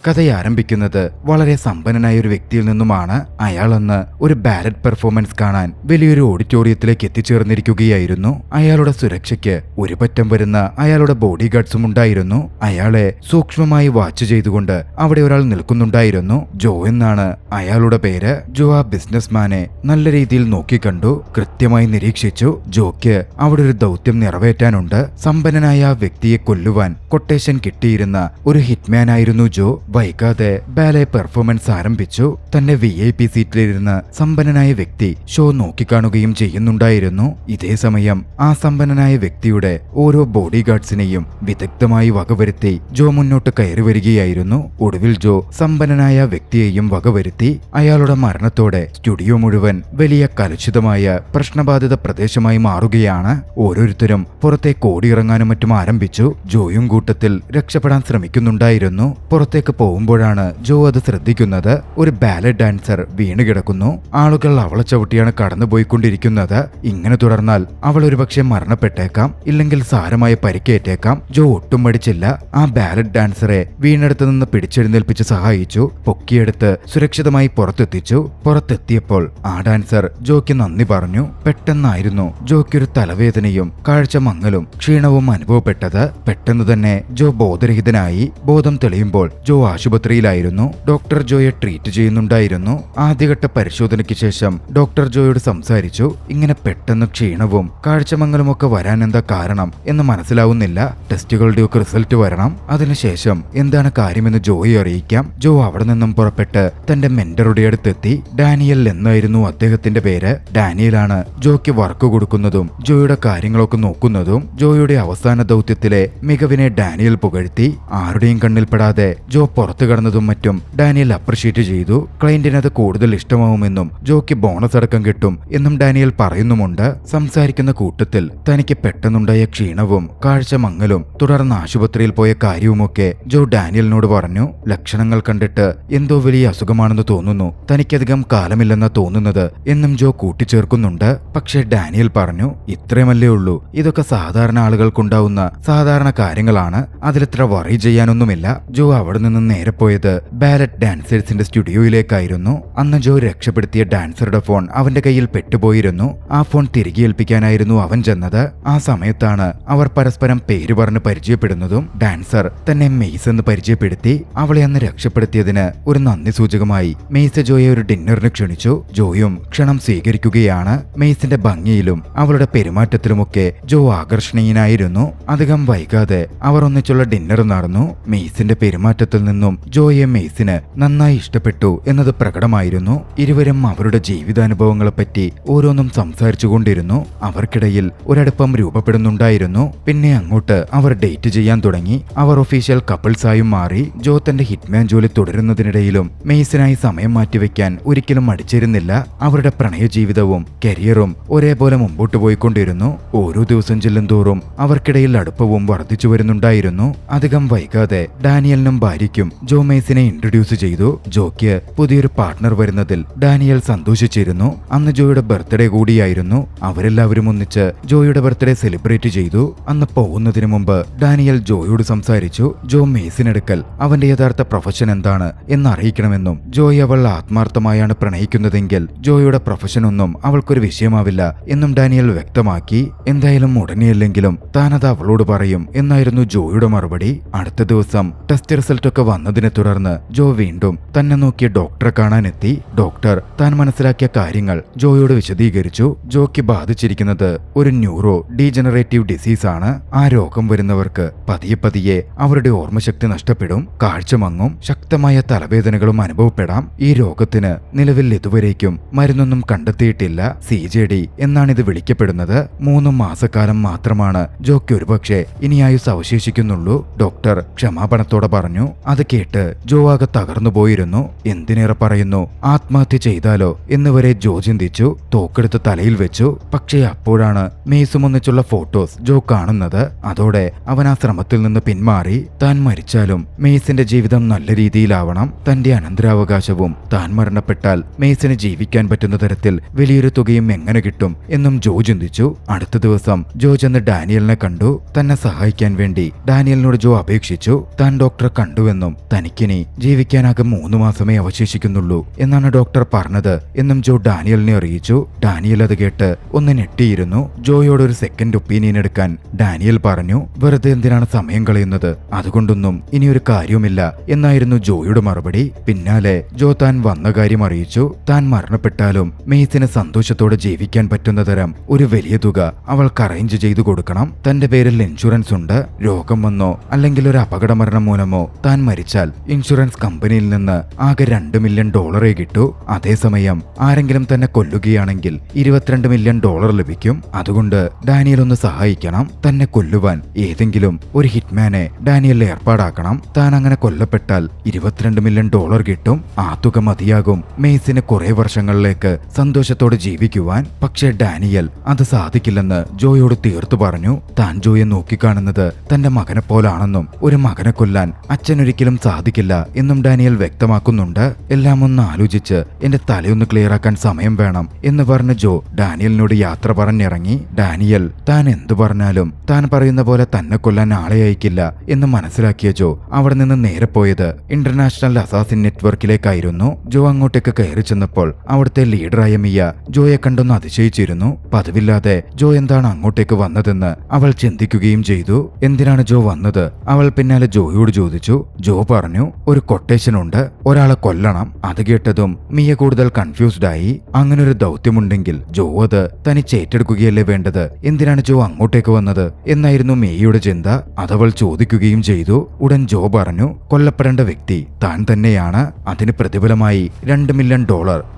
കഥയാരംഭിക്കുന്നത് വളരെ സമ്പന്നനായ ഒരു വ്യക്തിയിൽ നിന്നുമാണ്. അയാളന്ന് ഒരു ബാലറ്റ് പെർഫോമൻസ് കാണാൻ വലിയൊരു ഓഡിറ്റോറിയത്തിലേക്ക് എത്തിച്ചേർന്നിരിക്കുകയായിരുന്നു. അയാളുടെ സുരക്ഷയ്ക്ക് ഒരു പറ്റം വരുന്ന അയാളുടെ ബോഡി ഗാർഡ്സും ഉണ്ടായിരുന്നു. അയാളെ സൂക്ഷ്മമായി വാച്ച് ചെയ്തുകൊണ്ട് അവിടെ ഒരാൾ നിൽക്കുന്നുണ്ടായിരുന്നു. ജോ എന്നാണ് അയാളുടെ പേര്. ജോ ആ ബിസിനസ്മാനെ നല്ല രീതിയിൽ നോക്കിക്കണ്ടു, കൃത്യമായി നിരീക്ഷിച്ചു. ജോയ്ക്ക് അവിടെ ഒരു ദൗത്യം നിറവേറ്റാനുണ്ട്. സമ്പന്നനായ ആ വ്യക്തിയെ കൊല്ലുവാൻ കൊട്ടേഷൻ കിട്ടിയിരുന്ന ഒരു ഹിറ്റ്മാനായിരുന്നു ജോ. വൈകാതെ ബാലെ പെർഫോമൻസ് ആരംഭിച്ചു. തന്റെ VIP സീറ്റിലിരുന്ന് സമ്പന്നനായ വ്യക്തി ഷോ നോക്കിക്കാണുകയും ചെയ്യുന്നുണ്ടായിരുന്നു. ഇതേ സമയം ആ സമ്പന്നനായ വ്യക്തിയുടെ ഓരോ ബോഡി ഗാർഡ്സിനെയും വിദഗ്ധമായി വകവരുത്തി ജോ മുന്നോട്ട് കയറി വരികയായിരുന്നു. ഒടുവിൽ ജോ സമ്പന്നനായ വ്യക്തിയെയും വകവരുത്തി. അയാളുടെ മരണത്തോടെ സ്റ്റുഡിയോ മുഴുവൻ വലിയ കലുഷിതമായ പ്രശ്നബാധിത പ്രദേശമായി മാറുകയാണ്. ഓരോരുത്തരും പുറത്തേക്ക് ഓടിയിറങ്ങാനും മറ്റും ആരംഭിച്ചു. ജോയും കൂട്ടത്തിൽ രക്ഷപ്പെടാൻ ശ്രമിക്കുന്നുണ്ടായിരുന്നു. പുറത്തേക്ക് പോകുമ്പോഴാണ് ജോ അത് ശ്രദ്ധിക്കുന്നത്. ഒരു ബാലറ്റ് ഡാൻസർ വീണ് കിടക്കുന്നു. ആളുകൾ അവളെ ചവിട്ടിയാണ് കടന്നുപോയിക്കൊണ്ടിരിക്കുന്നത്. ഇങ്ങനെ തുടർന്നാൽ അവൾ ഒരുപക്ഷെ മരണപ്പെട്ടേക്കാം, ഇല്ലെങ്കിൽ സാരമായ പരിക്കേറ്റേക്കാം. ജോ ഒട്ടും മടിച്ചില്ല. ആ ബാലറ്റ് ഡാൻസറെ വീണെടുത്ത് നിന്ന് പിടിച്ചെഴുന്നേൽപ്പിച്ച് സഹായിച്ചു. പൊക്കിയെടുത്ത് സുരക്ഷിതമായി പുറത്തെത്തിയപ്പോൾ ആ ഡാൻസർ ജോയ്ക്ക് നന്ദി പറഞ്ഞു. പെട്ടെന്നായിരുന്നു ജോയ്ക്കൊരു തലവേദനയും കാഴ്ച മങ്ങലും ക്ഷീണവും അനുഭവപ്പെട്ടത്. പെട്ടെന്ന് തന്നെ ജോ ബോധരഹിതനായി. ബോധം തെളിയുമ്പോൾ ജോ ആശുപത്രിയിലായിരുന്നു. ഡോക്ടർ ജോയെ ട്രീറ്റ് ചെയ്യുന്നുണ്ടായിരുന്നു. ആദ്യഘട്ട പരിശോധനയ്ക്ക് ശേഷം ഡോക്ടർ ജോയോട് സംസാരിച്ചു. ഇങ്ങനെ പെട്ടെന്ന് ക്ഷീണവും കാഴ്ചമങ്ങലും ഒക്കെ വരാൻ എന്താ കാരണം എന്ന് മനസ്സിലാവുന്നില്ല. ടെസ്റ്റുകളുടെയൊക്കെ റിസൾട്ട് വരണം. അതിനുശേഷം എന്താണ് കാര്യമെന്ന് ജോയെ അറിയിക്കാം. ജോ അവിടെ നിന്നും പുറപ്പെട്ട് തന്റെ മെന്ററുടെ അടുത്തെത്തി. ഡാനിയൽ എന്നായിരുന്നു അദ്ദേഹത്തിന്റെ പേര്. ഡാനിയലാണ് ജോയ്ക്ക് വർക്ക് കൊടുക്കുന്നതും ജോയുടെ കാര്യങ്ങളൊക്കെ നോക്കുന്നതും. ജോയുടെ അവസാന ദൗത്യത്തിലെ മികവിനെ ഡാനിയൽ പുകഴ്ത്തി. ആരുടെയും കണ്ണിൽപ്പെടാതെ ജോ പുറത്തു കടന്നതും മറ്റും ഡാനിയൽ അപ്രിഷ്യേറ്റ് ചെയ്തു. ക്ലയന്റിനത് കൂടുതൽ ഇഷ്ടമാവുമെന്നും ജോയ്ക്ക് ബോണസ് അടക്കം കിട്ടും എന്നും ഡാനിയൽ പറയുന്നുമുണ്ട്. സംസാരിക്കുന്ന കൂട്ടത്തിൽ തനിക്ക് പെട്ടെന്നുണ്ടായ ക്ഷീണവും കാഴ്ച മങ്ങലും തുടർന്ന് ആശുപത്രിയിൽ പോയ കാര്യവുമൊക്കെ ജോ ഡാനിയലിനോട് പറഞ്ഞു. ലക്ഷണങ്ങൾ കണ്ടിട്ട് എന്തോ വലിയ അസുഖമാണെന്ന് തോന്നുന്നു, തനിക്കധികം കാലമില്ലെന്നാ തോന്നുന്നത് എന്നും ജോ കൂട്ടിച്ചേർക്കുന്നുണ്ട്. പക്ഷേ ഡാനിയൽ പറഞ്ഞു, ഇത്രയുമല്ലേ ഉള്ളൂ, ഇതൊക്കെ സാധാരണ ആളുകൾക്കുണ്ടാവുന്ന സാധാരണ കാര്യങ്ങളാണ്, അതിലിത്ര വറി ചെയ്യാനൊന്നുമില്ല. ജോ അവിടെ നിന്ന് നേരെ പോയത് ബാലറ്റ് ഡാൻസേഴ്സിന്റെ സ്റ്റുഡിയോയിലേക്കായിരുന്നു. അന്ന് ജോ രക്ഷപ്പെടുത്തിയ ഡാൻസറുടെ ഫോൺ അവന്റെ കയ്യിൽ പെട്ടുപോയിരുന്നു. ആ ഫോൺ തിരികെ ഏൽപ്പിക്കാനായിരുന്നു അവൻ ചെന്നത്. ആ സമയത്താണ് അവർ പരസ്പരം പേര് പറഞ്ഞ് പരിചയപ്പെടുന്നതും. ഡാൻസർ തന്നെ മെയ്സ് എന്ന് പരിചയപ്പെടുത്തി. അവളെ അന്ന് രക്ഷപ്പെടുത്തിയതിന് ഒരു നന്ദി സൂചകമായി മെയ്സ് ജോയെ ഒരു ഡിന്നറിന് ക്ഷണിച്ചു. ജോയും ക്ഷണം സ്വീകരിക്കുകയാണ്. മെയ്സിന്റെ ഭംഗിയിലും അവളുടെ പെരുമാറ്റത്തിലുമൊക്കെ ജോ ആകർഷണീയനായിരുന്നു. അധികം വൈകാതെ അവർ ഒന്നിച്ചുള്ള ഡിന്നർ നടന്നു. മെയ്സിന്റെ പെരുമാറ്റത്തിൽ നിന്നും ജോയെ മെയ്സിന് നന്നായി ഇഷ്ടപ്പെട്ടു എന്നത് പ്രകടമായിരുന്നു. ഇരുവരും അവരുടെ ജീവിതാനുഭവങ്ങളെപ്പറ്റി ഓരോന്നും സംസാരിച്ചുകൊണ്ടിരുന്നു. അവർക്കിടയിൽ ഒരടുപ്പം രൂപപ്പെടുന്നുണ്ടായിരുന്നു. പിന്നെ അങ്ങോട്ട് അവർ ഡേറ്റ് ചെയ്യാൻ തുടങ്ങി. അവർ ഒഫീഷ്യൽ കപ്പിൾസായും മാറി. ജോ തന്റെ ഹിറ്റ്മാൻ ജോലി തുടരുന്നതിനിടയിലും മെയ്സിനായി സമയം മാറ്റിവെക്കാൻ ഒരിക്കലും മടിച്ചിരുന്നില്ല. അവരുടെ പ്രണയ ജീവിതവും കരിയറും ഒരേപോലെ മുമ്പോട്ട് പോയിക്കൊണ്ടിരുന്നു. ഓരോ ദിവസം ചെല്ലുന്തോറും അവർക്കിടയിൽ അടുപ്പവും വർദ്ധിച്ചു വരുന്നുണ്ടായിരുന്നു. അധികം വൈകാതെ ഡാനിയലിനും ഭാര്യയ്ക്കും ജോ മെയ്സിനെ ഇൻട്രൊഡ്യൂസ് ചെയ്തു. ജോയ്ക്ക് പുതിയൊരു പാർട്ട്ണർ വരുന്നതിൽ ഡാനിയൽ സന്തോഷിച്ചിരുന്നു. അന്ന് ജോയുടെ ബർത്ത്ഡേ കൂടിയായിരുന്നു. അവരെല്ലാവരും ഒന്നിച്ച് ജോയുടെ ബർത്ത്ഡേ സെലിബ്രേറ്റ് ചെയ്തു. അന്ന് പോകുന്നതിന് മുമ്പ് ഡാനിയൽ ജോയോട് സംസാരിച്ചു. ജോ മെയ്സിനെടുക്കൽ അവന്റെ യഥാർത്ഥ പ്രൊഫഷൻ എന്താണ് എന്നറിയിക്കണമെന്നും ജോയ് അവൾ ആത്മാർത്ഥമായാണ് പ്രണയിക്കുന്നതെങ്കിൽ ജോയുടെ പ്രൊഫഷൻ ഒന്നും അവൾക്കൊരു വിഷയമാവില്ല എന്നും ഡാനിയൽ വ്യക്തമാക്കി. എന്തായാലും ഉടനെയല്ലെങ്കിലും താനത് അവളോട് പറയും എന്നായിരുന്നു ജോയുടെ മറുപടി. അടുത്ത ദിവസം ടെസ്റ്റ് റിസൾട്ടൊക്കെ വന്നതിനെ തുടർന്ന് ജോ വീണ്ടും തന്നെ നോക്കിയ ഡോക്ടറെ കാണാനെത്തി. ഡോക്ടർ താൻ മനസ്സിലാക്കിയ കാര്യങ്ങൾ ജോയോട് വിശദീകരിച്ചു. ജോയ്ക്ക് ബാധിച്ചിരിക്കുന്നത് ഒരു ന്യൂറോ ഡീജനറേറ്റീവ് ഡിസീസ് ആണ്. ആ രോഗം വരുന്നവർക്ക് പതിയെ അവരുടെ ഓർമ്മശക്തി നഷ്ടപ്പെടും, കാഴ്ച മങ്ങും, ശക്തമായ തലവേദനകളും അനുഭവപ്പെടാം. ഈ രോഗത്തിന് നിലവിൽ ഇതുവരേക്കും മരുന്നൊന്നും കണ്ടെത്തിയിട്ടില്ല. CJD എന്നാണ് ഇത് വിളിക്കപ്പെടുന്നത്. 3 മാസക്കാലം മാത്രമാണ് ജോയ്ക്ക് ഒരുപക്ഷെ ഇനി ആയുസ് അവശേഷിക്കുന്നുള്ളൂ. ഡോക്ടർ ക്ഷമാപണത്തോടെ പറഞ്ഞു. അത് കേട്ട് ജോ ആകെ തകർന്നു പോയിരുന്നു. എന്തിനേറെ പറയുന്നു, ആത്മഹത്യ ചെയ്താലോ എന്നുവരെ ജോ ചിന്തിച്ചു. തോക്കെടുത്ത് തലയിൽ വെച്ചു. പക്ഷേ അപ്പോഴാണ് മെയ്സും ഒന്നിച്ചുള്ള ഫോട്ടോസ് ജോ കാണുന്നത്. അതോടെ അവൻ ആ ശ്രമത്തിൽ നിന്ന് പിന്മാറി. താൻ മരിച്ചാലും മെയ്സിന്റെ ജീവിതം നല്ല രീതിയിലാവണം. തന്റെ അനന്തരാവകാശവും താൻ മരണപ്പെട്ടാൽ മെയ്സിന് ജീവിക്കാൻ പറ്റുന്ന തരത്തിൽ വലിയൊരു തുകയും എങ്ങനെ കിട്ടും എന്നും ജോ ചിന്തിച്ചു. അടുത്ത ദിവസം ജോ ചെന്ന് ഡാനിയലിനെ കണ്ടു. തന്നെ സഹായിക്കാൻ വേണ്ടി ഡാനിയലിനോട് ജോ അപേക്ഷിച്ചു. താൻ ഡോക്ടറെ കണ്ടുവെന്നും തനിക്കിനി ജീവിക്കാനാകെ 3 മാസമേ അവശേഷിക്കുന്നുള്ളൂ എന്നാണ് ഡോക്ടർ പറഞ്ഞത് എന്നും ജോ ഡാനിയലിനെ അറിയിച്ചു. ഡാനിയൽ അത് കേട്ട് ഒന്ന് ഞെട്ടിയിരുന്നു. ജോയോട് ഒരു സെക്കൻഡ് ഒപ്പീനിയൻ എടുക്കാൻ ഡാനിയൽ പറഞ്ഞു. വെറുതെ എന്തിനാണ് സമയം കളയുന്നത്, അതുകൊണ്ടൊന്നും ഇനിയൊരു കാര്യവുമില്ല എന്നായിരുന്നു ജോയുടെ മറുപടി. പിന്നാലെ ജോ താൻ വന്ന കാര്യം അറിയിച്ചു. താൻ മരണപ്പെട്ടാലും മെയ്സിന് സന്തോഷത്തോടെ ജീവിക്കാൻ പറ്റുന്ന തരം ഒരു വലിയ തുക അവൾക്ക് അറേഞ്ച് ചെയ്തു കൊടുക്കണം. തന്റെ പേരിൽ ഇൻഷുറൻസ് ഉണ്ട്. രോഗം വന്നോ അല്ലെങ്കിൽ ഒരു അപകടമരണം മൂലമോ താൻ മരിച്ചാൽ ഇൻഷുറൻസ് കമ്പനിയിൽ നിന്ന് ആകെ $2 മില്യൺ കിട്ടൂ. അതേസമയം ആരെങ്കിലും തന്നെ കൊല്ലുകയാണെങ്കിൽ $22 മില്യൺ ലഭിക്കും. അതുകൊണ്ട് ഡാനിയൽ ഒന്ന് സഹായിക്കണം. തന്നെ കൊല്ലുവാൻ ഏതെങ്കിലും ഒരു ഹിറ്റ്മാനെ ഡാനിയൽ ഏർപ്പാടാക്കണം. താൻ അങ്ങനെ കൊല്ലപ്പെട്ടാൽ $22 മില്യൺ കിട്ടും. ആ തുക മതിയാകും മെയ്സിന് കുറെ വർഷങ്ങളിലേക്ക് സന്തോഷത്തോടെ ജീവിക്കുവാൻ. പക്ഷേ ഡാനിയൽ അത് സാധിക്കില്ലെന്ന് ജോയോട് തീർത്തു പറഞ്ഞു. താൻ ജോയെ നോക്കിക്കാണുന്നത് തന്റെ മകനെ പോലാണെന്നും ഒരു മകനെ കൊല്ലാൻ അച്ഛനൊരിക്കലും സാധിക്കില്ല എന്നും ഡാനിയൽ വ്യക്തമാക്കുന്നുണ്ട്. എല്ലാം ഒന്ന് ആലോചിച്ച് എന്റെ തലയൊന്ന് ക്ലിയർ ആക്കാൻ സമയം വേണം എന്ന് പറഞ്ഞ് ജോ ഡാനിയലിനോട് യാത്ര പറഞ്ഞിറങ്ങി. ഡാനിയൽ താൻ എന്തു പറഞ്ഞാലും താൻ പറയുന്ന പോലെ തന്നെ കൊല്ലാൻ ആളെ അയക്കില്ല എന്ന് മനസ്സിലാക്കിയ ജോ അവിടെ നിന്ന് നേരെ പോയത് ഇന്റർനാഷണൽ അസാസിൻ നെറ്റ്വർക്കിലേക്കായിരുന്നു. ജോ അങ്ങോട്ടേക്ക് കയറി ചെന്നപ്പോൾ അവിടുത്തെ ലീഡറായ മിയ ജോയെ കണ്ടൊന്ന് അതിശയിച്ചിരുന്നു. പതിവില്ലാതെ ജോ എന്താണ് അങ്ങോട്ടേക്ക് വന്നതെന്ന് അവൾ ചിന്തിക്കുകയും ചെയ്തു. എന്തിനാണ് ജോ വന്നത് അവൾ പിന്നാലെ ജോയോട് ചോദിച്ചു. ജോ പറഞ്ഞു, ഒരു കൊട്ടേഷൻ ഉണ്ട്, ഒരാളെ കൊല്ലണം. അത് കേട്ടതും മിയ കൂടുതൽ കൺഫ്യൂസ്ഡ് ആയി. അങ്ങനെ ഒരു ദൗത്യമുണ്ടെങ്കിൽ ജോ അത് തനിച്ച് ഏറ്റെടുക്കുകയല്ലേ വേണ്ടത്, എന്തിനാണ് ജോ അങ്ങോട്ടേക്ക് വന്നത് എന്നായിരുന്നു മിയയുടെ ചിന്ത. അതവൾ ചോദിക്കുകയും ചെയ്തു. ഉടൻ ജോ പറഞ്ഞു, കൊല്ലപ്പെടേണ്ട വ്യക്തി താൻ തന്നെയാണ്. അതിന് പ്രതിഫലമായി $2 മില്യൺ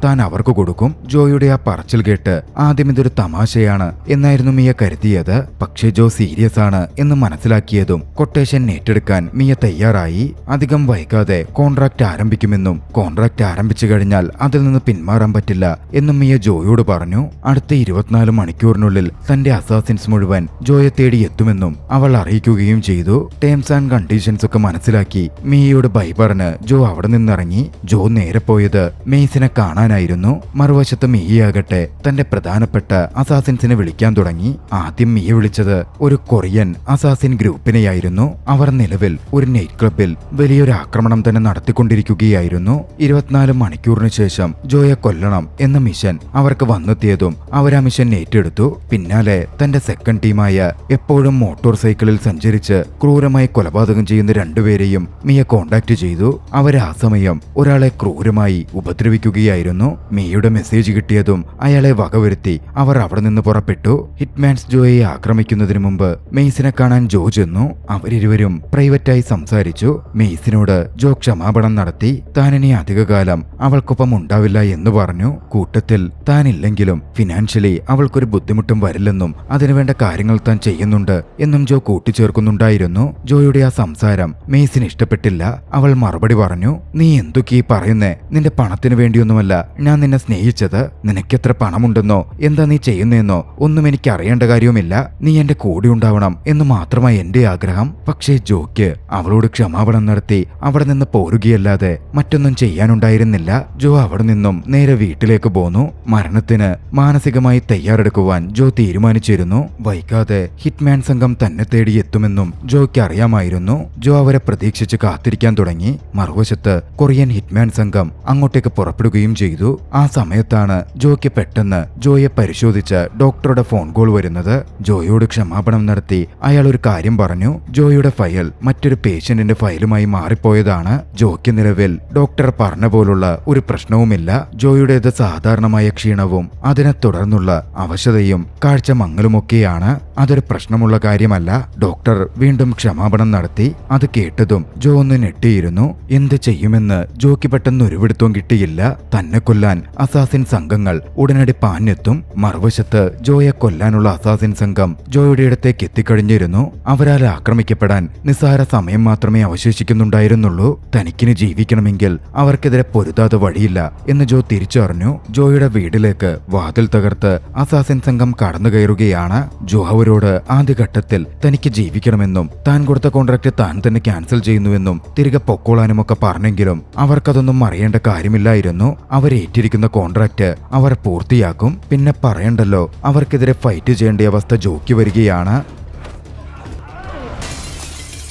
താൻ അവർക്ക് കൊടുക്കും. ജോയുടെ ആ പറച്ചിൽ കേട്ട് ആദ്യം ഇതൊരു തമാശയാണ് എന്നായിരുന്നു മിയ കരുതിയത്. പക്ഷേ ജോ സീരിയസ് ആണ് എന്ന് മനസ്സിലാക്കിയതും കൊട്ടേഷൻ ഏറ്റെടുക്കാൻ മിയ തയ്യാറായി. അധികം വൈകാതെ കോൺട്രാക്ട് ആരംഭിക്കുമെന്നും കോൺട്രാക്ട് ആരംഭിച്ചു കഴിഞ്ഞാൽ അതിൽ നിന്ന് പിന്മാറാൻ പറ്റില്ല എന്നും മിയ ജോയോട് പറഞ്ഞു. അടുത്ത 24 മണിക്കൂറിനുള്ളിൽ തന്റെ അസാസിൻസ് മുഴുവൻ ജോയെ തേടി എത്തുമെന്നും അവൾ അറിയിക്കുകയും ചെയ്തു. ടേംസ് ആൻഡ് കണ്ടീഷൻസ് ഒക്കെ മനസ്സിലാക്കി മിയയോട് ബൈ പറഞ്ഞ് ജോ അവിടെ നിന്നിറങ്ങി. ജോ നേരെ പോയത് മെയ്സിനെ കാണാനായിരുന്നു. മറുവശത്ത് മിയയാകട്ടെ തന്റെ പ്രധാനപ്പെട്ട അസാസിൻസിനെ വിളിക്കാൻ തുടങ്ങി. ആദ്യം മിയ വിളിച്ചത് ഒരു കൊറിയൻ അസാസിൻ ഗ്രൂപ്പിനെയായിരുന്നു. അവർ നിലവിൽ ഒരു നൈറ്റ് ക്ലബിൽ വലിയൊരു ആക്രമണം തന്നെ നടത്തിക്കൊണ്ടിരിക്കുകയായിരുന്നു. 24 മണിക്കൂറിന് ശേഷം ജോയെ കൊല്ലണം എന്ന മിഷൻ അവർക്ക് വന്നെത്തിയതും അവർ ആ മിഷൻ ഏറ്റെടുത്തു. പിന്നാലെ തന്റെ സെക്കൻഡ് ടീമായ എപ്പോഴും മോട്ടോർ സൈക്കിളിൽ സഞ്ചരിച്ച് ക്രൂരമായി കൊലപാതകം ചെയ്യുന്ന രണ്ടുപേരെയും മിയ കോണ്ടാക്ട് ചെയ്തു. അവർ ആ സമയം ഒരാളെ ക്രൂരമായി ഉപദ്രവിക്കുകയായിരുന്നു. മിയയുടെ മെസ്സേജ് കിട്ടിയതും അയാളെ വകവരുത്തി അവർ അവിടെ നിന്ന് പുറപ്പെട്ടു. ഹിറ്റ്മാൻസ് ജോയെ ആക്രമിക്കുന്നതിന് മുമ്പ് മെയ്സിനെ കാണാൻ ജോ ചെന്നു. അവരിരുവരും പ്രൈവറ്റായി സംസാരിച്ചു. മെയ്സിനോട് ജോ ക്ഷമാപണം നടത്തി. താനിനി അധികകാലം അവൾക്കൊപ്പം ഉണ്ടാവില്ല എന്ന് പറഞ്ഞു. കൂട്ടത്തിൽ താനില്ലെങ്കിലും ഫിനാൻഷ്യലി അവൾക്കൊരു ബുദ്ധിമുട്ടും വരില്ലെന്നും അതിനുവേണ്ട കാര്യങ്ങൾ താൻ ചെയ്യുന്നുണ്ട് എന്നും ജോ കൂട്ടിച്ചേർക്കുന്നുണ്ടായിരുന്നു. ജോയുടെ ആ സംസാരം മെയ്സിന് ഇഷ്ടപ്പെട്ടില്ല. അവൾ മറുപടി പറഞ്ഞു, നീ എന്തൊക്കെ ഈ പറയുന്നേ? നിന്റെ പണത്തിന് വേണ്ടിയൊന്നുമല്ല ഞാൻ നിന്നെ സ്നേഹിച്ചത്. നിനക്കെത്ര പണമുണ്ടെന്നോ എന്താ നീ ചെയ്യുന്നതെന്നോ ഒന്നും എനിക്ക് അറിയേണ്ട കാര്യവുമില്ല. നീ എന്റെ കൂടെ ഉണ്ടാവണം എന്ന് മാത്രമായി എന്റെ ആഗ്രഹം. പക്ഷേ ജോയ്ക്ക് അവളോട് ക്ഷമാപണം നടത്തി അവിടെ നിന്ന് പോരുകയല്ലാതെ മറ്റൊന്നും ചെയ്യാനുണ്ടായിരുന്നില്ല. ജോ അവിടെ നിന്നും നേരെ വീട്ടിലേക്ക് പോന്നു. മരണത്തിന് മാനസികമായി തയ്യാറെടുക്കുവാൻ ജോ തീരുമാനിച്ചിരുന്നു. വൈകാതെ ഹിറ്റ്മാൻ സംഘം തന്നെ തേടി എത്തുമെന്നും ജോയ്ക്ക് അറിയാമായിരുന്നു. ജോ അവരെ പ്രതീക്ഷിച്ച് കാത്തിരിക്കാൻ തുടങ്ങി. മറുവശത്ത് കൊറിയൻ ഹിറ്റ്മാൻ സംഘം അങ്ങോട്ടേക്ക് പുറപ്പെടുകയും ചെയ്തു. ആ സമയത്താണ് ജോയ്ക്ക് പെട്ടെന്ന് ജോയെ പരിശോധിച്ച് ഡോക്ടറുടെ ഫോൺ കോൾ വരുന്നത്. ജോയോട് ക്ഷമാപണം നടത്തി അയാൾ ഒരു കാര്യം പറഞ്ഞു. ജോയുടെ ഫയൽ മറ്റൊരു പേഷ്യന്റിന്റെ ഫയലുമായി മാറിപ്പോയതാണ്. ജോയ്ക്ക് നിലവിൽ ഡോക്ടർ പറഞ്ഞ പോലുള്ള ഒരു പ്രശ്നവുമില്ല. ജോയുടേത് സാധാരണമായ ക്ഷീണവും അതിനെ തുടർന്നുള്ള അവശതയും കാഴ്ച മങ്ങലുമൊക്കെയാണ്. അതൊരു പ്രശ്നമുള്ള കാര്യമല്ല. ഡോക്ടർ വീണ്ടും ക്ഷമാപണം നടത്തി. അത് കേട്ടതും ജോ ഒന്ന് ഞെട്ടിയിരുന്നു. എന്ത് ചെയ്യുമെന്ന് ജോയ്ക്ക് പെട്ടെന്ന് ഒരുപിടുത്തവും കിട്ടിയില്ല. തന്നെ കൊല്ലാൻ അസാസിൻ സംഘങ്ങൾ ഉടനടി പാഞ്ഞെത്തും. മറുവശത്ത് ജോയെ കൊല്ലാനുള്ള അസാസിൻ സംഘം ജോയുടെ അടുത്തേക്ക് എത്തിക്കഴിഞ്ഞിരുന്നു. അവരാൽ ആക്രമിക്കപ്പെടാൻ നിസ്സാര സമയം മാത്രമേ അവശേഷിക്കുന്നുണ്ടായിരുന്നുള്ളൂ. തനിക്കിന് ജീവിക്കണമെങ്കിൽ അവർക്കെതിരെ പൊരുതാതെ വഴിയില്ല എന്ന് ജോ തിരിച്ചറിഞ്ഞു. ജോയുടെ വീട്ടിലേക്ക് വാതിൽ തകർത്ത് അസാസിൻ സംഘം കടന്നു കയറുകയാണ്. ജോ അവരോട് ആദ്യഘട്ടത്തിൽ തനിക്ക് ജീവിക്കണമെന്നും താൻ കൊടുത്ത കോൺട്രാക്ട് താൻ തന്നെ ക്യാൻസൽ ചെയ്യുന്നുവെന്നും തിരികെ പൊക്കോളാനുമൊക്കെ പറഞ്ഞെങ്കിലും അവർക്കതൊന്നും അറിയേണ്ട കാര്യമില്ലായിരുന്നു. അവരേറ്റിരിക്കുന്ന കോൺട്രാക്ട് അവർ പൂർത്തിയാക്കും. പിന്നെ പറയണ്ടല്ലോ, അവർക്കെതിരെ ഫൈറ്റ് ചെയ്യേണ്ട അവസ്ഥ ജോയ്ക്ക് വരികയാണ്.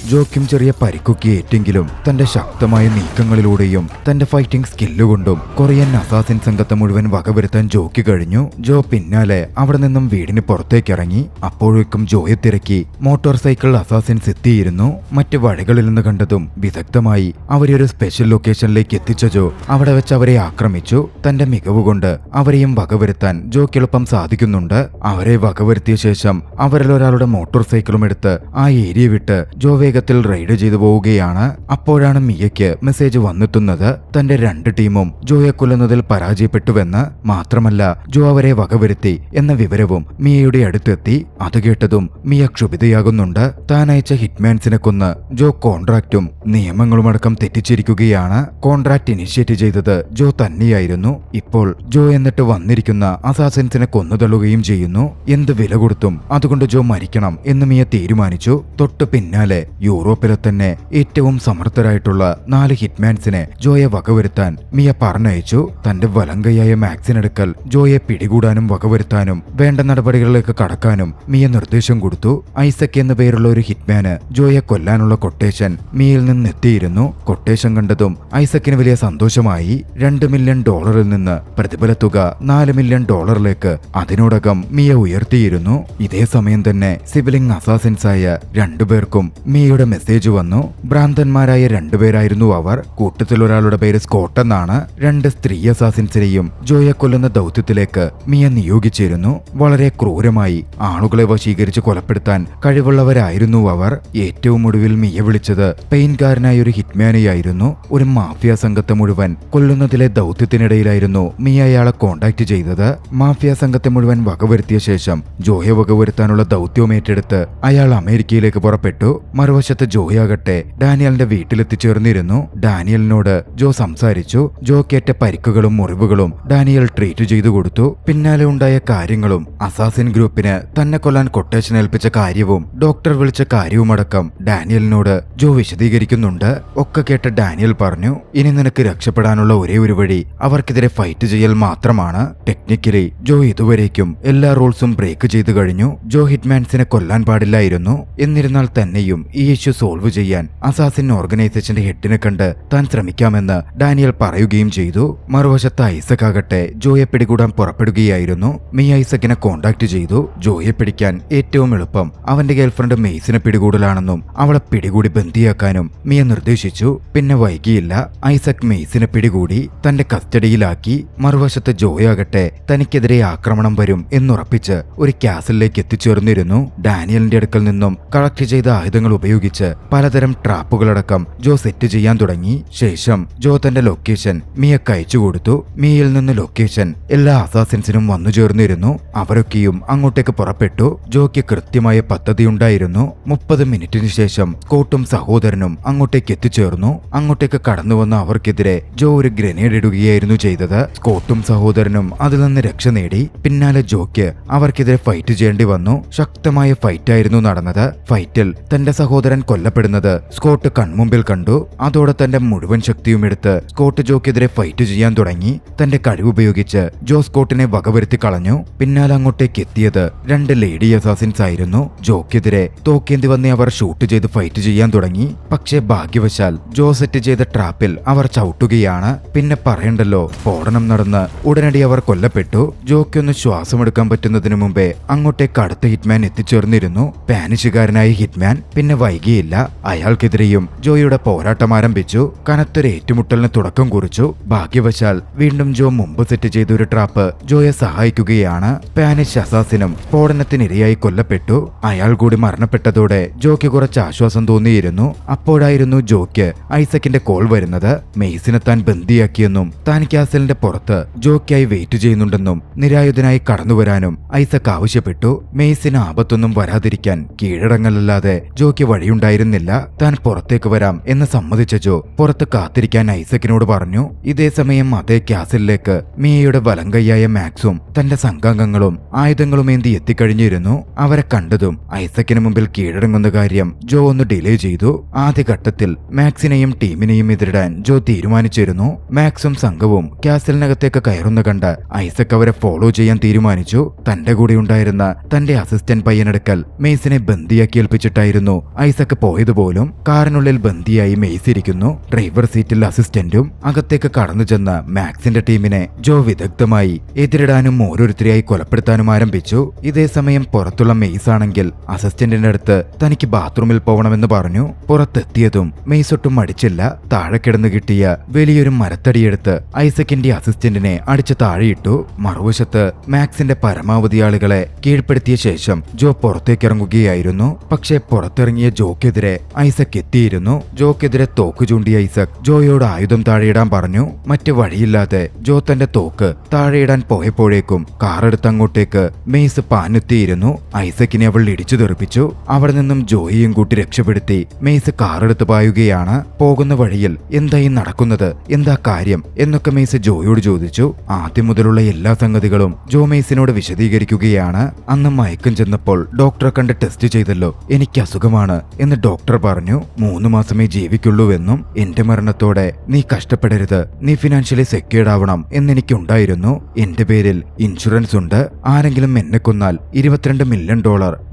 ജോയ്ക്കും ചെറിയ പരിക്കൊക്കെ ഏറ്റെങ്കിലും തന്റെ ശക്തമായ നീക്കങ്ങളിലൂടെയും തന്റെ ഫൈറ്റിംഗ് സ്കില്ലുകൊണ്ടും കൊറിയൻ അസാസിൻ സംഘത്തെ മുഴുവൻ വകവരുത്താൻ ജോയ്ക്ക് കഴിഞ്ഞു. ജോ പിന്നാലെ അവിടെ നിന്നും വീടിന് പുറത്തേക്കിറങ്ങി. അപ്പോഴേക്കും ജോയെ തിരക്കി മോട്ടോർ സൈക്കിൾ അസാസിൻസ് എത്തിയിരുന്നു. മറ്റ് വഴികളിൽ നിന്ന് കണ്ടതും വിദഗ്ധമായി അവരെ ഒരു സ്പെഷ്യൽ ലൊക്കേഷനിലേക്ക് എത്തിച്ച ജോ അവിടെ വെച്ച് അവരെ ആക്രമിച്ചു. തന്റെ മികവുകൊണ്ട് അവരെയും വകവരുത്താൻ ജോയ്ക്ക് എളുപ്പം സാധിക്കുന്നുണ്ട്. അവരെ വകവരുത്തിയ ശേഷം അവരിൽ ഒരാളുടെ മോട്ടോർ സൈക്കിളും എടുത്ത് ആ ഏരിയ വിട്ട് ജോ വേഗത്തിൽ റൈഡ് ചെയ്തു പോവുകയാണ്. അപ്പോഴാണ് മിയയ്ക്ക് മെസ്സേജ് വന്നെത്തുന്നത്. തന്റെ 2 ടീമും ജോയെ കൊല്ലുന്നതിൽ പരാജയപ്പെട്ടുവെന്ന്. മാത്രമല്ല ജോ അവരെ വകവരുത്തി എന്ന വിവരവും മിയയുടെ അടുത്തെത്തി. അത് കേട്ടതും മിയ ക്ഷുഭിതയാകുന്നുണ്ട്. താൻ അയച്ച ഹിറ്റ്മാൻസിനെ കൊന്ന് ജോ കോൺട്രാക്റ്റും നിയമങ്ങളുമടക്കം തെറ്റിച്ചിരിക്കുകയാണ്. കോൺട്രാക്ട് ഇനിഷ്യേറ്റ് ചെയ്തത് ജോ തന്നെയായിരുന്നു. ഇപ്പോൾ ജോ എന്നിട്ട് വന്നിരിക്കുന്ന അസാസിൻസിനെ കൊന്നുതള്ളുകയും ചെയ്യുന്നു. എന്ത് വില കൊടുത്തും അതുകൊണ്ട് ജോ മരിക്കണം എന്ന് മിയ തീരുമാനിച്ചു. തൊട്ടു പിന്നാലെ യൂറോപ്പിലെ തന്നെ ഏറ്റവും സമർത്ഥരായിട്ടുള്ള 4 ഹിറ്റ്മാൻസിനെ ജോയെ വകവരുത്താൻ മിയ പറഞ്ഞയച്ചു. തന്റെ വലങ്കയായ മാക്സിനടുക്കൽ ജോയെ പിടികൂടാനും വകവരുത്താനും വേണ്ട നടപടികളിലേക്ക് കടക്കാനും മിയ നിർദ്ദേശം കൊടുത്തു. ഐസക് എന്ന പേരുള്ള ഒരു ഹിറ്റ്മാന് ജോയെ കൊല്ലാനുള്ള കൊട്ടേഷൻ മിയയിൽ നിന്നെത്തിയിരുന്നു. കൊട്ടേഷൻ കണ്ടതും ഐസക്കിന് വലിയ സന്തോഷമായി. $2 മില്യൺ നിന്ന് പ്രതിഫല തുക $4 മില്യൺ അതിനോടകം മിയ ഉയർത്തിയിരുന്നു. ഇതേ സമയം തന്നെ സിബിലിംഗ് അസാസിൻസായ 2 പേർക്കും മിയയുടെ മെസ്സേജ് വന്നു. ഭ്രാന്തന്മാരായ 2 പേരായിരുന്നു അവർ. കൂട്ടത്തിൽ ഒരാളുടെ പേര് സ്കോട്ട് എന്നാണ്. 2 സ്ത്രീ അസാസിൻസിനെയും ജോയെ കൊല്ലുന്ന ദൗത്യത്തിലേക്ക് മിയ നിയോഗിച്ചിരുന്നു. വളരെ ക്രൂരമായി ആളുകളെ വശീകരിച്ച് കൊലപ്പെടുത്താൻ കഴിവുള്ളവരായിരുന്നു അവർ. ഏറ്റവും ഒടുവിൽ മിയ വിളിച്ചത് പെയിൻകാരനായ ഒരു ഹിറ്റ്മാനെയായിരുന്നു. ഒരു മാഫിയ സംഘത്തെ മുഴുവൻ കൊല്ലുന്നതിലെ ദൗത്യത്തിനിടയിലായിരുന്നു മിയ അയാളെ കോണ്ടാക്ട് ചെയ്തത്. മാഫിയ സംഘത്തെ മുഴുവൻ വകവരുത്തിയ ശേഷം ജോയെ വകവരുത്താനുള്ള ദൗത്യവും ഏറ്റെടുത്ത് അയാൾ അമേരിക്കയിലേക്ക് പുറപ്പെട്ടു. മറുവശത്ത് ജോയാകട്ടെ ഡാനിയലിന്റെ വീട്ടിലെത്തിച്ചേർന്നിരുന്നു. ഡാനിയലിനോട് ജോ സംസാരിച്ചു. ജോക്കേറ്റ പരിക്കുകളും മുറിവുകളും ഡാനിയൽ ട്രീറ്റ് ചെയ്തു കൊടുത്തു. പിന്നാലെ ഉണ്ടായ കാര്യങ്ങളും അസാസിൻ ഗ്രൂപ്പിന് തന്നെ കൊല്ലാൻ കൊട്ടേഷൻ ഏൽപ്പിച്ച കാര്യവും ഡോക്ടർ വിളിച്ച കാര്യവുമടക്കം ഡാനിയലിനോട് ജോ വിശദീകരിക്കുന്നുണ്ട്. ഒക്കെ കേട്ട ഡാനിയൽ പറഞ്ഞു, ഇനി നിനക്ക് രക്ഷപ്പെടാനുള്ള ഒരേ ഒരു വഴി അവർക്കെതിരെ ഫൈറ്റ് ചെയ്യൽ മാത്രമാണ്. ടെക്നിക്കലി ജോ ഇതുവരേക്കും എല്ലാ റൂൾസും ബ്രേക്ക് ചെയ്തു കഴിഞ്ഞു. ജോ ഹിറ്റ്മാൻസിനെ കൊല്ലാൻ പാടില്ലായിരുന്നു. എന്നിരുന്നാൽ തന്നെയും ഈ ഇഷ്യൂ സോൾവ് ചെയ്യാൻ അസാസിൻ ഓർഗനൈസേഷന്റെ ഹെഡിനെ കണ്ട് താൻ ശ്രമിക്കാമെന്ന് ഡാനിയൽ പറയുകയും ചെയ്തു. മറുവശത്ത് ഐസക് ആകട്ടെ ജോയെ പിടികൂടാൻ പുറപ്പെടുകയായിരുന്നു. മിയ ഐസക്കിനെ കോണ്ടാക്ട് ചെയ്തു. ജോയെ പിടിക്കാൻ ഏറ്റവും എളുപ്പം അവന്റെ ഗേൾഫ്രണ്ട് മെയ്സിനെ പിടികൂടലാണെന്നും അവളെ പിടികൂടി ബന്ദിയാക്കാനും മിയ നിർദ്ദേശിച്ചു. പിന്നെ വൈകിയില്ല. ഐസക് മെയ്സിനെ പിടികൂടി തന്റെ കസ്റ്റഡിയിലാക്കി. മറുവശത്ത് ജോയാകട്ടെ തനിക്കെതിരെ ആക്രമണം വരും എന്നുറപ്പിച്ച് ഒരു കാസിലേക്ക് എത്തിച്ചേർന്നിരുന്നു. ഡാനിയലിന്റെ അടുക്കൽ നിന്നും കളക്ട് ചെയ്ത ആയുധങ്ങൾ ഉപയോഗിച്ച് പലതരം ട്രാപ്പുകളടക്കം ജോ സെറ്റ് ചെയ്യാൻ തുടങ്ങി. ശേഷം ജോ തന്റെ ലൊക്കേഷൻ മിയക്ക് അയച്ചു കൊടുത്തു. മിയയിൽ നിന്ന് ലൊക്കേഷൻ എല്ലാ അസാസിൻസിനും വന്നു ചേർന്നിരുന്നു. അവരൊക്കെയും അങ്ങോട്ടേക്ക് പുറപ്പെട്ടു. ജോയ്ക്ക് കൃത്യമായ പദ്ധതിയുണ്ടായിരുന്നു. 30 മിനിറ്റിന് ശേഷം സ്കോട്ടും സഹോദരനും അങ്ങോട്ടേക്ക് എത്തിച്ചേർന്നു. അങ്ങോട്ടേക്ക് കടന്നു വന്ന അവർക്കെതിരെ ജോ ഒരു ഗ്രനേഡ് ഇടുകയായിരുന്നു ചെയ്തത്. സ്കോട്ടും സഹോദരനും അതിൽ നിന്ന് രക്ഷ നേടി. പിന്നാലെ ജോയ്ക്ക് അവർക്കെതിരെ ഫൈറ്റ് ചെയ്യേണ്ടി വന്നു. ശക്തമായ ഫൈറ്റായിരുന്നു നടന്നത്. ഫൈറ്റിൽ തന്റെ സഹോദരൻ കൊല്ലപ്പെടുന്നത് സ്കോട്ട് കൺമുമ്പിൽ കണ്ടു. അതോടെ തന്റെ മുഴുവൻ ശക്തിയും എടുത്ത് സ്കോട്ട് ജോയ്ക്കെതിരെ ഫൈറ്റ് ചെയ്യാൻ തുടങ്ങി. തന്റെ കഴിവുപയോഗിച്ച് ജോ സ്കോട്ടിനെ വകവരുത്തി കളഞ്ഞു. പിന്നാലെ അങ്ങോട്ടേക്ക് എത്തിയത് 2 ലേഡി അസാസിൻസ് ആയിരുന്നു. ജോയ്ക്കെതിരെ തോക്കേന്തി വന്ന് അവർ ഷൂട്ട് ചെയ്ത് ഫൈറ്റ് ചെയ്യാൻ തുടങ്ങി. പക്ഷേ ഭാഗ്യവശാൽ ജോ സെറ്റ് ചെയ്ത ട്രാപ്പിൽ അവർ ചവിട്ടുകയാണ്. പിന്നെ പറയണ്ടല്ലോ, സ്ഫോടനം നടന്ന് ഉടനടി അവർ കൊല്ലപ്പെട്ടു. ജോയ്ക്കൊന്ന് ശ്വാസമെടുക്കാൻ പറ്റുന്നതിന് മുമ്പേ അങ്ങോട്ടേക്ക് അടുത്ത ഹിറ്റ്മാൻ എത്തിച്ചേർന്നിരുന്നു. സ്പാനിഷുകാരനായ ഹിറ്റ്മാൻ. പിന്നെ വൈകിയില്ല. അയാൾക്കെതിരെയും ജോയുടെ പോരാട്ടം ആരംഭിച്ചു. കനത്തൊരു ഏറ്റുമുട്ടലിന് തുടക്കം കുറിച്ചു. ഭാഗ്യവശാൽ വീണ്ടും ജോ മുമ്പ് സെറ്റ് ചെയ്ത ഒരു ട്രാപ്പ് ജോയെ സഹായിക്കുകയാണ്. സ്പാനിഷ് അസാസിനും സ്ഫോടനത്തിനിരയായി കൊല്ലപ്പെട്ടു. അയാൾ കൂടി മരണപ്പെട്ടതോടെ ജോയ്ക്ക് കുറച്ച് ആശ്വാസം തോന്നിയിരുന്നു. അപ്പോഴായിരുന്നു ജോയ്ക്ക് ഐസക്കിന്റെ കോൾ വരുന്നത്. മെയ്സിനെ താൻ ബന്ദിയാക്കിയെന്നും താൻ കാസലിന്റെ പുറത്ത് ജോയ്ക്കായി വെയിറ്റ് ചെയ്യുന്നുണ്ടെന്നും നിരായുധനായി കടന്നുവരാനും ഐസക് ആവശ്യപ്പെട്ടു. മെയ്സിന് ആപത്തൊന്നും വരാതിരിക്കാൻ കീഴടങ്ങലല്ലാതെ ജോയ്ക്ക് വഴിയുണ്ടായിരുന്നില്ല. താൻ പുറത്തേക്ക് വരാം എന്ന് സമ്മതിച്ച ജോ പുറത്ത് കാത്തിരിക്കാൻ ഐസക്കിനോട് പറഞ്ഞു. ഇതേസമയം അതേ കാസലിലേക്ക് മിയയുടെ വലങ്കയ്യായ മാക്സും തന്റെ സംഘാംഗങ്ങളും ആയുധങ്ങളുമേന്തി എത്തിക്കഴിഞ്ഞിരുന്നു. അവരെ കണ്ടതും ഐസക്കിന് മുമ്പിൽ കീഴടങ്ങുന്ന കാര്യം ജോ ഒന്ന് ഡിലേ ചെയ്തു. ആദ്യഘട്ടത്തിൽ മാക്സിനെയും ടീമിനെയും എതിരിടാൻ ജോ തീരുമാനിച്ചിരുന്നു. മാക്സും സംഘവും കാസലിനകത്തേക്ക് കയറുന്ന കണ്ട് ഐസക് അവരെ ഫോളോ ചെയ്യാൻ തീരുമാനിച്ചു. തന്റെ കൂടെ ഉണ്ടായിരുന്ന തന്റെ അസിസ്റ്റന്റ് പയ്യനടുക്കൽ മെയ്സിനെ ബന്ദിയാക്കി ഏൽപ്പിച്ചിട്ടായിരുന്നു ഐസക് ഐസക് പോയതുപോലും കാറിനുള്ളിൽ ബന്ദിയായി മെയ്സ് ഇരിക്കുന്നു. ഡ്രൈവർ സീറ്റിൽ അസിസ്റ്റന്റും അകത്തേക്ക് കടന്നു ചെന്ന മാക്സിന്റെ ടീമിനെ ജോ വിദഗ്ധമായി എതിരിടാനും ഓരോരുത്തരെയായി കൊലപ്പെടുത്താനും ആരംഭിച്ചു. ഇതേ സമയം പുറത്തുള്ള മെയ്സ് ആണെങ്കിൽ അസിസ്റ്റന്റിന്റെ അടുത്ത് തനിക്ക് ബാത്റൂമിൽ പോകണമെന്ന് പറഞ്ഞു. പുറത്തെത്തിയതും മെയ്സ് ഒട്ടും മടിച്ചില്ല. താഴെ കിടന്ന് കിട്ടിയ വലിയൊരു മരത്തടിയെടുത്ത് ഐസക്കിന്റെ അസിസ്റ്റന്റിനെ അടിച്ച് താഴെയിട്ടു. മറുവശത്ത് മാക്സിന്റെ പരമാവധി ആളുകളെ കീഴ്പ്പെടുത്തിയ ശേഷം ജോ പുറത്തേക്കിറങ്ങുകയായിരുന്നു. പക്ഷേ പുറത്തിറങ്ങിയ ജോക്കെതിരെ ഐസക് എത്തിയിരുന്നു. ജോക്കെതിരെ തോക്ക് ചൂണ്ടിയ ഐസക് ജോയോട് ആയുധം താഴെയിടാൻ പറഞ്ഞു. മറ്റു വഴിയില്ലാതെ ജോ തന്റെ തോക്ക് താഴെയിടാൻ പോയപ്പോഴേക്കും കാറെടുത്ത് അങ്ങോട്ടേക്ക് മെയ്സ് പാഞ്ഞെത്തിയിരുന്നു. ഐസക്കിനെ അവൾ ഇടിച്ചു തെറിപ്പിച്ചു. അവിടെ നിന്നും ജോയെയും കൂട്ടി രക്ഷപ്പെടുത്തി മെയ്സ് കാറെടുത്ത് പായുകയാണ്. പോകുന്ന വഴിയിൽ എന്തായി നടക്കുന്നത്, എന്താ കാര്യം എന്നൊക്കെ മെയ്സ് ജോയോട് ചോദിച്ചു. ആദ്യം മുതലുള്ള എല്ലാ സംഗതികളും ജോ മെയ്സിനോട് വിശദീകരിക്കുകയാണ്. അന്ന് മയക്കം ചെന്നപ്പോൾ ഡോക്ടറെ കണ്ട് ടെസ്റ്റ് ചെയ്തല്ലോ, എനിക്ക് അസുഖമാണ് എന്ന് ഡോക്ടർ പറഞ്ഞു. 3 മാസമേ ജീവിക്കുള്ളൂവെന്നും എന്റെ മരണത്തോടെ നീ കഷ്ടപ്പെടരുത്, നീ ഫിനാൻഷ്യലി സെക്യൂർഡ് ആവണം എന്നെനിക്കുണ്ടായിരുന്നു. എന്റെ പേരിൽ ഇൻഷുറൻസ് ഉണ്ട്. ആരെങ്കിലും എന്നെ കൊന്നാൽ $22 മില്യൺ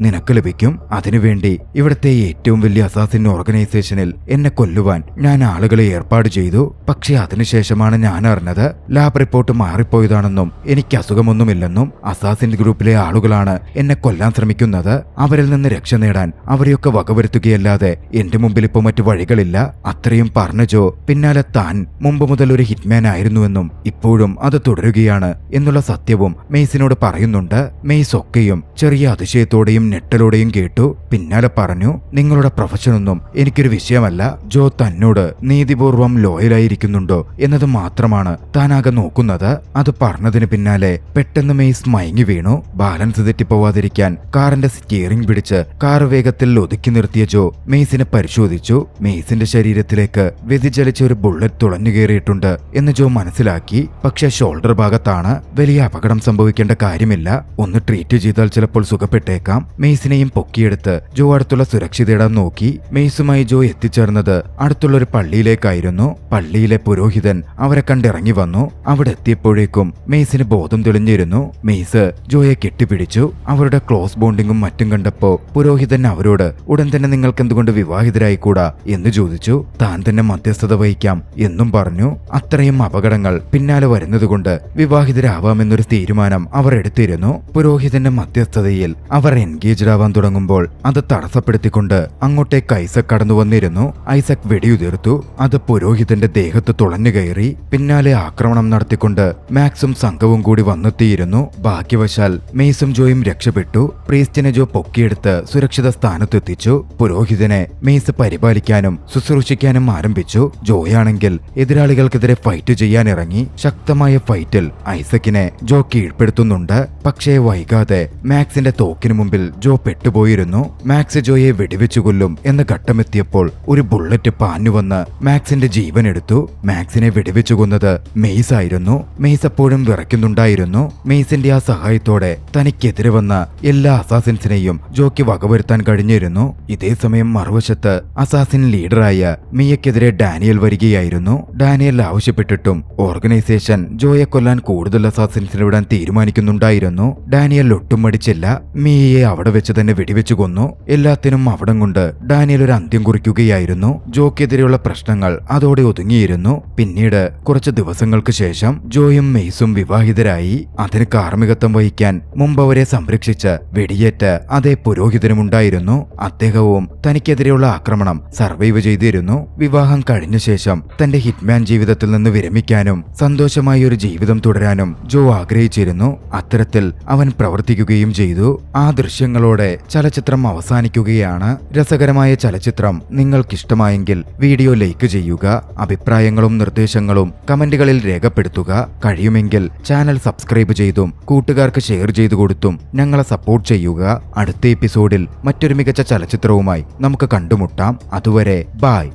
നിനക്ക് ലഭിക്കും. അതിനുവേണ്ടി ഇവിടുത്തെ ഏറ്റവും വലിയ അസാസിൻ ഓർഗനൈസേഷനിൽ എന്നെ കൊല്ലുവാൻ ഞാൻ ആളുകളെ ഏർപ്പാട് ചെയ്തു. പക്ഷെ അതിനുശേഷമാണ് ഞാൻ അറിഞ്ഞത് ലാബ് റിപ്പോർട്ട് മാറിപ്പോയതാണെന്നും എനിക്ക് അസുഖമൊന്നുമില്ലെന്നും. അസാസിൻ ഗ്രൂപ്പിലെ ആളുകളാണ് എന്നെ കൊല്ലാൻ ശ്രമിക്കുന്നത്. അവരിൽ നിന്ന് രക്ഷ നേടാൻ അവരെയൊക്കെ വകവരുത്തുകയല്ലാതെ എന്റെ മുമ്പിൽ ഇപ്പോൾ മറ്റു വഴികളില്ല. അത്രയും പറഞ്ഞ ജോ പിന്നാലെ താൻ മുമ്പ് മുതൽ ഒരു ഹിറ്റ്മാൻ ആയിരുന്നുവെന്നും ഇപ്പോഴും അത് തുടരുകയാണ് എന്നുള്ള സത്യവും മെയ്സിനോട് പറയുന്നുണ്ട്. മെയ്സ് ഒക്കെയും ചെറിയ അതിശയത്തോടെയും ഞെട്ടലോടെയും കേട്ടു. പിന്നാലെ പറഞ്ഞു, നിങ്ങളുടെ പ്രൊഫഷനൊന്നും എനിക്കൊരു വിഷയമല്ല. ജോ തന്നോട് നീതിപൂർവം ലോയലായിരിക്കുന്നുണ്ടോ എന്നത് മാത്രമാണ് താനാകെ നോക്കുന്നത്. അത് പറഞ്ഞതിന് പിന്നാലെ പെട്ടെന്ന് മെയ്സ് മയങ്ങി വീണു. ബാലൻസ് തെറ്റിപ്പോവാതിരിക്കാൻ കാറിന്റെ സ്റ്റിയറിംഗ് പിടിച്ച് കാർ വേഗത്തിൽ ഒതുക്കി നിർത്തിയ ജോ മെയ്സിനെ പരിശോധിച്ചു. മെയ്സിന്റെ ശരീരത്തിലേക്ക് വ്യതിചലിച്ച ഒരു ബുള്ളറ്റ് തുളഞ്ഞു കയറിയിട്ടുണ്ട് എന്ന് ജോ മനസ്സിലാക്കി. പക്ഷെ ഷോൾഡർ ഭാഗത്താണ്. വലിയ അപകടം സംഭവിക്കേണ്ട കാര്യമില്ല, ഒന്ന് ട്രീറ്റ് ചെയ്താൽ ചിലപ്പോൾ സുഖപ്പെട്ടേക്കാം. മെയ്സിനെയും പൊക്കിയെടുത്ത് ജോ അടുത്തുള്ള സുരക്ഷ തേടാൻ നോക്കി. മെയ്സുമായി ജോ എത്തിച്ചേർന്നത് അടുത്തുള്ളൊരു പള്ളിയിലേക്കായിരുന്നു. പള്ളിയിലെ പുരോഹിതൻ അവരെ കണ്ടിറങ്ങി വന്നു. അവിടെ എത്തിയപ്പോഴേക്കും മെയ്സിന് ബോധം തെളിഞ്ഞിരുന്നു. മെയ്സ് ജോയെ കെട്ടിപ്പിടിച്ചു. അവരുടെ ക്ലോസ് ബോണ്ടിങ്ങും മറ്റും കണ്ടപ്പോ പുരോഹിതൻ അവരോട് ഉടൻ തന്നെ നിങ്ങൾക്ക് എന്തുകൊണ്ട് വിവാഹിതരായിക്കൂടാ എന്ന് ചോദിച്ചു. താൻ തന്നെ മധ്യസ്ഥത വഹിക്കാം എന്നും പറഞ്ഞു. അത്രയും അപകടങ്ങൾ പിന്നാലെ വരുന്നതുകൊണ്ട് വിവാഹിതരാവാമെന്നൊരു തീരുമാനം അവർ എടുത്തിരുന്നു. പുരോഹിതന്റെ മധ്യസ്ഥതയിൽ അവർ എൻഗേജ്ഡ് ആവാൻ തുടങ്ങുമ്പോൾ അത് തടസ്സപ്പെടുത്തിക്കൊണ്ട് അങ്ങോട്ടേക്ക് ഐസക് കടന്നു വന്നിരുന്നു. ഐസക് വെടിയുതിർത്തു. അത് പുരോഹിതന്റെ ദേഹത്ത് തുളഞ്ഞു കയറി. പിന്നാലെ ആക്രമണം നടത്തിക്കൊണ്ട് മാക്സും സംഘവും കൂടി വന്നെത്തിയിരുന്നു. ഭാഗ്യവശാൽ മെയ്സും ജോയും രക്ഷപ്പെട്ടു. പ്രീസ്റ്റിനെ ജോ പൊക്കിയെടുത്ത് സുരക്ഷിത സ്ഥാനത്തെത്തിച്ചു. പുരോഹിതനെ മെയ്സ് പരിപാലിക്കാനും ശുശ്രൂഷിക്കാനും ആരംഭിച്ചു. ജോയാണെങ്കിൽ എതിരാളികൾക്കെതിരെ ഫൈറ്റ് ചെയ്യാനിറങ്ങി. ശക്തമായ ഫൈറ്റിൽ ഐസക്കിനെ ജോ കീഴ്പ്പെടുത്തുന്നുണ്ട്. പക്ഷേ വൈകാതെ മാക്സിന്റെ തോക്കിനു മുമ്പിൽ ജോ പെട്ടുപോയിരുന്നു. മാക്സ് ജോയെ വെടിവെച്ചു കൊല്ലും എന്ന ഘട്ടമെത്തിയപ്പോൾ ഒരു ബുള്ളറ്റ് പാഞ്ഞുവന്ന് മാക്സിന്റെ ജീവൻ എടുത്തു. മാക്സിനെ വെടിവെച്ചു കൊന്നത് മെയ്സ് ആയിരുന്നു. മെയ്സ് അപ്പോഴും വിറയ്ക്കുന്നുണ്ടായിരുന്നു. മെയ്സിന്റെ ആ സഹായത്തോടെ തനിക്കെതിരെ വന്ന എല്ലാ അസാസിൻസിനെയും ജോയ്ക്ക് വകവരുത്താൻ കഴിഞ്ഞിരുന്നു. ഇതേ സമയം മറുവശത്ത് അസാസിൻ ലീഡറായ മിയക്കെതിരെ ഡാനിയൽ വരികയായിരുന്നു. ഡാനിയൽ ആവശ്യപ്പെട്ടിട്ടും ഓർഗനൈസേഷൻ ജോയെ കൊല്ലാൻ കൂടുതൽ അസാസിൻസിനെ വിടാൻ തീരുമാനിക്കുന്നുണ്ടായിരുന്നു. ഡാനിയൽ ഒട്ടും മടിച്ചില്ല. മിയയെ അവിടെ വെച്ച് തന്നെ വെടിവെച്ചു കൊന്നു. എല്ലാത്തിനും അവിടം കൊണ്ട് ഡാനിയൽ ഒരു അന്ത്യം കുറിക്കുകയായിരുന്നു. ജോക്കെതിരെയുള്ള പ്രശ്നങ്ങൾ അതോടെ ഒതുങ്ങിയിരുന്നു. പിന്നീട് കുറച്ച് ദിവസങ്ങൾക്ക് ശേഷം ജോയും മെയ്സും വിവാഹിതരായി. അതിന് കാർമ്മികത്വം വഹിക്കാൻ മുമ്പ് അവരെ സംരക്ഷിച്ച വെടിയേറ്റ് അതേ പുരോഹിതനുമുണ്ടായിരുന്നു. അദ്ദേഹവും തനിക്കെതിരെയുള്ള ആക്രമണം സർവൈവ് ചെയ്തിരുന്നു. വിവാഹം കഴിഞ്ഞ ശേഷം തന്റെ ഹിറ്റ്മാൻ ജീവിതത്തിൽ നിന്ന് വിരമിക്കാനും സന്തോഷമായ ഒരു ജീവിതം തുടരാനും ജോ ആഗ്രഹിച്ചിരുന്നു. അത്തരത്തിൽ അവൻ പ്രവർത്തിക്കുകയും ചെയ്തു. ആ ദൃശ്യങ്ങളോടെ ചലച്ചിത്രം അവസാനിക്കുകയാണ്. രസകരമായ ചലച്ചിത്രം നിങ്ങൾക്കിഷ്ടമായെങ്കിൽ വീഡിയോ ലൈക്ക് ചെയ്യുക. അഭിപ്രായങ്ങളും നിർദ്ദേശങ്ങളും കമന്റുകളിൽ രേഖപ്പെടുത്തുക. കഴിയുമെങ്കിൽ ചാനൽ സബ്സ്ക്രൈബ് ചെയ്തും കൂട്ടുകാർക്ക് ഷെയർ ചെയ്തു കൊടുത്തും ഞങ്ങളെ സപ്പോർട്ട് ചെയ്യുക. അടുത്ത എപ്പിസോഡിൽ മറ്റൊരു മികച്ച ചലച്ചിത്രവുമായി നമുക്ക് കണ്ടുമുട്ടാം. അതുവരെ ബൈ.